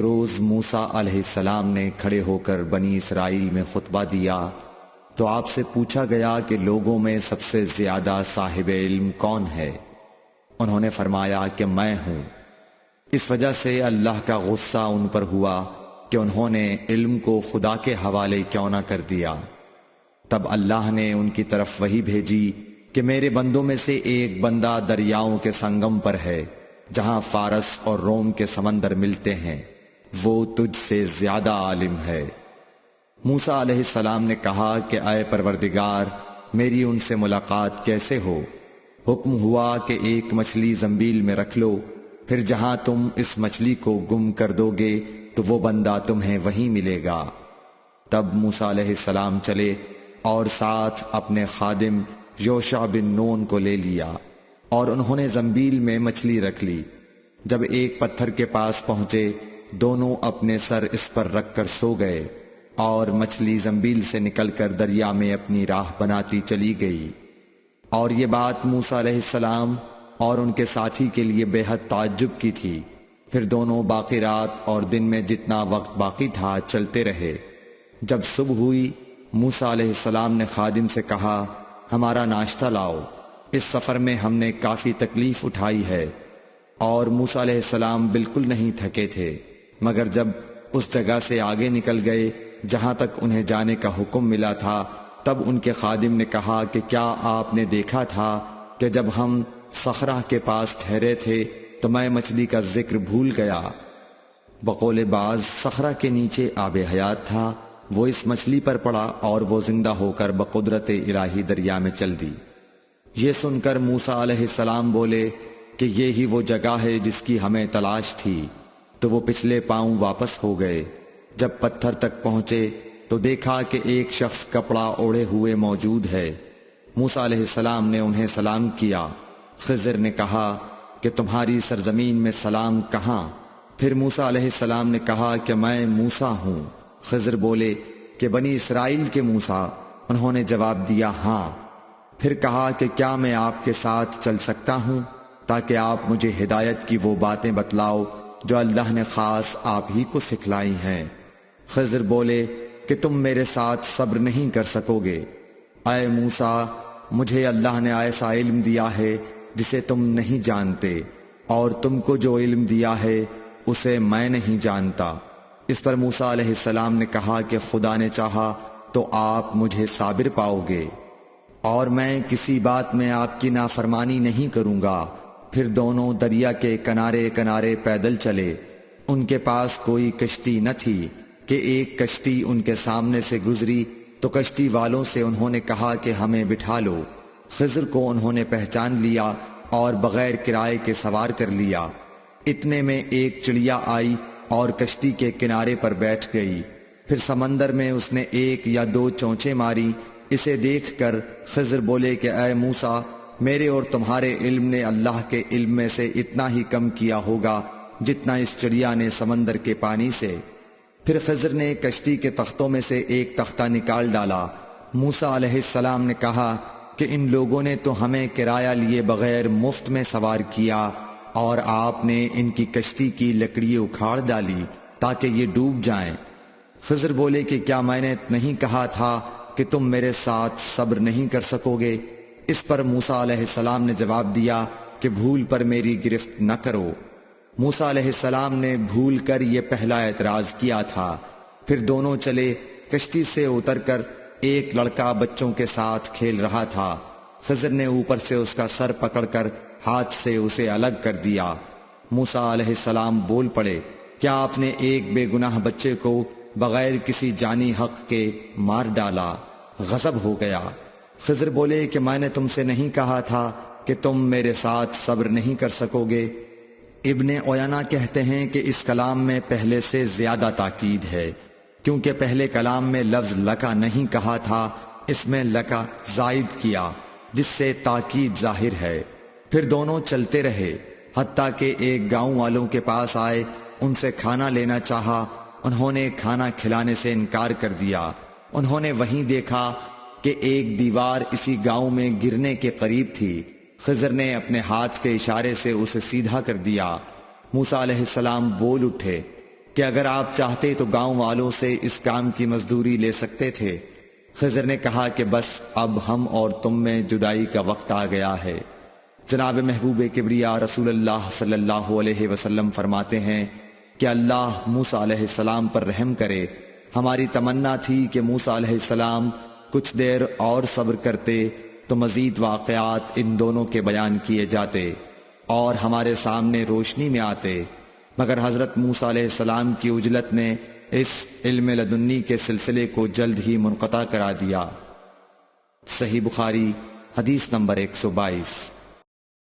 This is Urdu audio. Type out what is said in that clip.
روز موسیٰ علیہ السلام نے کھڑے ہو کر بنی اسرائیل میں خطبہ دیا تو آپ سے پوچھا گیا کہ لوگوں میں سب سے زیادہ صاحب علم کون ہے؟ انہوں نے فرمایا کہ میں ہوں۔ اس وجہ سے اللہ کا غصہ ان پر ہوا کہ انہوں نے علم کو خدا کے حوالے کیوں نہ کر دیا۔ تب اللہ نے ان کی طرف وحی بھیجی کہ میرے بندوں میں سے ایک بندہ دریاؤں کے سنگم پر ہے جہاں فارس اور روم کے سمندر ملتے ہیں، وہ تجھ سے زیادہ عالم ہے۔ موسیٰ علیہ السلام نے کہا کہ اے پروردگار، میری ان سے ملاقات کیسے ہو؟ حکم ہوا کہ ایک مچھلی زنبیل میں رکھ لو، پھر جہاں تم اس مچھلی کو گم کر دو گے تو وہ بندہ تمہیں وہیں ملے گا۔ تب موسیٰ علیہ السلام چلے اور ساتھ اپنے خادم یوشع بن نون کو لے لیا، اور انہوں نے زنبیل میں مچھلی رکھ لی۔ جب ایک پتھر کے پاس پہنچے، دونوں اپنے سر اس پر رکھ کر سو گئے، اور مچھلی زنبیل سے نکل کر دریا میں اپنی راہ بناتی چلی گئی۔ اور یہ بات موسیٰ علیہ السلام اور ان کے ساتھی کے لیے بے حد تعجب کی تھی۔ پھر دونوں باقی رات اور دن میں جتنا وقت باقی تھا چلتے رہے۔ جب صبح ہوئی، موسیٰ علیہ السلام نے خادم سے کہا، ہمارا ناشتہ لاؤ، اس سفر میں ہم نے کافی تکلیف اٹھائی ہے۔ اور موسیٰ علیہ السلام بالکل نہیں تھکے تھے، مگر جب اس جگہ سے آگے نکل گئے جہاں تک انہیں جانے کا حکم ملا تھا، تب ان کے خادم نے کہا کہ کیا آپ نے دیکھا تھا کہ جب ہم صخرہ کے پاس ٹھہرے تھے تو میں مچھلی کا ذکر بھول گیا؟ بقول بعض صخرہ کے نیچے آب حیات تھا، وہ اس مچھلی پر پڑا اور وہ زندہ ہو کر بقدرت الہی دریا میں چل دی۔ یہ سن کر موسیٰ علیہ السلام بولے کہ یہ ہی وہ جگہ ہے جس کی ہمیں تلاش تھی، تو وہ پچھلے پاؤں واپس ہو گئے۔ جب پتھر تک پہنچے تو دیکھا کہ ایک شخص کپڑا اوڑھے ہوئے موجود ہے۔ موسیٰ علیہ السلام نے انہیں سلام کیا۔ خضر نے کہا کہ تمہاری سرزمین میں سلام کہاں؟ پھر موسیٰ علیہ السلام نے کہا کہ میں موسیٰ ہوں۔ خضر بولے کہ بنی اسرائیل کے موسیٰ؟ انہوں نے جواب دیا ہاں۔ پھر کہا کہ کیا میں آپ کے ساتھ چل سکتا ہوں تاکہ آپ مجھے ہدایت کی وہ باتیں بتلاؤ جو اللہ نے خاص آپ ہی کو سکھلائی ہیں؟ خضر بولے کہ تم میرے ساتھ صبر نہیں کر سکو گے۔ اے موسیٰ، مجھے اللہ نے ایسا علم دیا ہے جسے تم نہیں جانتے، اور تم کو جو علم دیا ہے اسے میں نہیں جانتا۔ اس پر موسیٰ علیہ السلام نے کہا کہ خدا نے چاہا تو آپ مجھے صابر پاؤ گے، اور میں کسی بات میں آپ کی نافرمانی نہیں کروں گا۔ پھر دونوں دریا کے کنارے کنارے پیدل چلے۔ ان کے پاس کوئی کشتی نہ تھی کہ ایک کشتی ان کے سامنے سے گزری تو کشتی والوں سے انہوں نے کہا کہ ہمیں بٹھا لو۔ خضر کو انہوں نے پہچان لیا اور بغیر کرائے کے سوار کر لیا۔ اتنے میں ایک چڑیا آئی اور کشتی کے کنارے پر بیٹھ گئی۔ پھر سمندر میں اس نے ایک یا دو چونچیں ماری۔ اسے دیکھ کر خضر بولے کہ اے موسیٰ، میرے اور تمہارے علم نے اللہ کے علم میں سے اتنا ہی کم کیا ہوگا جتنا اس چڑیا نے سمندر کے پانی سے۔ پھر خضر نے کشتی کے تختوں میں سے ایک تختہ نکال ڈالا۔ موسیٰ علیہ السلام نے کہا کہ ان لوگوں نے تو ہمیں کرایہ لیے بغیر مفت میں سوار کیا، اور آپ نے ان کی کشتی کی لکڑی اکھاڑ ڈالی تاکہ یہ ڈوب جائیں۔ خضر بولے کہ کیا میں نے نہیں کہا تھا کہ تم میرے ساتھ صبر نہیں کر سکو گے؟ اس پر موسیٰ علیہ السلام نے جواب دیا کہ بھول پر میری گرفت نہ کرو۔ موسیٰ علیہ السلام نے بھول کر یہ پہلا اعتراض کیا تھا۔ پھر دونوں چلے۔ کشتی سے اتر کر ایک لڑکا بچوں کے ساتھ کھیل رہا تھا۔ خضر نے اوپر سے اس کا سر پکڑ کر ہاتھ سے اسے الگ کر دیا۔ موسیٰ علیہ السلام بول پڑے، کیا آپ نے ایک بے گناہ بچے کو بغیر کسی جانی حق کے مار ڈالا؟ غضب ہو گیا۔ خضر بولے کہ میں نے تم سے نہیں کہا تھا کہ تم میرے ساتھ صبر نہیں کر سکو گے؟ ابن عیینہ کہتے ہیں کہ اس کلام میں پہلے سے زیادہ تاکید ہے، کیونکہ پہلے کلام میں لفظ لکا نہیں کہا تھا، اس میں لکا زائد کیا، جس سے تاکید ظاہر ہے۔ پھر دونوں چلتے رہے حتیٰ کہ ایک گاؤں والوں کے پاس آئے۔ ان سے کھانا لینا چاہا، انہوں نے کھانا کھلانے سے انکار کر دیا۔ انہوں نے وہیں دیکھا کہ ایک دیوار اسی گاؤں میں گرنے کے قریب تھی۔ خضر نے اپنے ہاتھ کے اشارے سے اسے سیدھا کر دیا۔ موسیٰ علیہ السلام بول اٹھے، کہ اگر آپ چاہتے تو گاؤں والوں سے اس کام کی مزدوری لے سکتے تھے۔ خضر نے کہا کہ بس اب ہم اور تم میں جدائی کا وقت آ گیا ہے۔ جناب محبوب کبریا رسول اللہ صلی اللہ علیہ وسلم فرماتے ہیں کہ اللہ موسیٰ علیہ السلام پر رحم کرے۔ ہماری تمنا تھی کہ موسیٰ علیہ السلام کچھ دیر اور صبر کرتے تو مزید واقعات ان دونوں کے بیان کیے جاتے اور ہمارے سامنے روشنی میں آتے، مگر حضرت موسیٰ علیہ السلام کی عجلت نے اس علم لدنی کے سلسلے کو جلد ہی منقطع کرا دیا۔ صحیح بخاری حدیث نمبر 122۔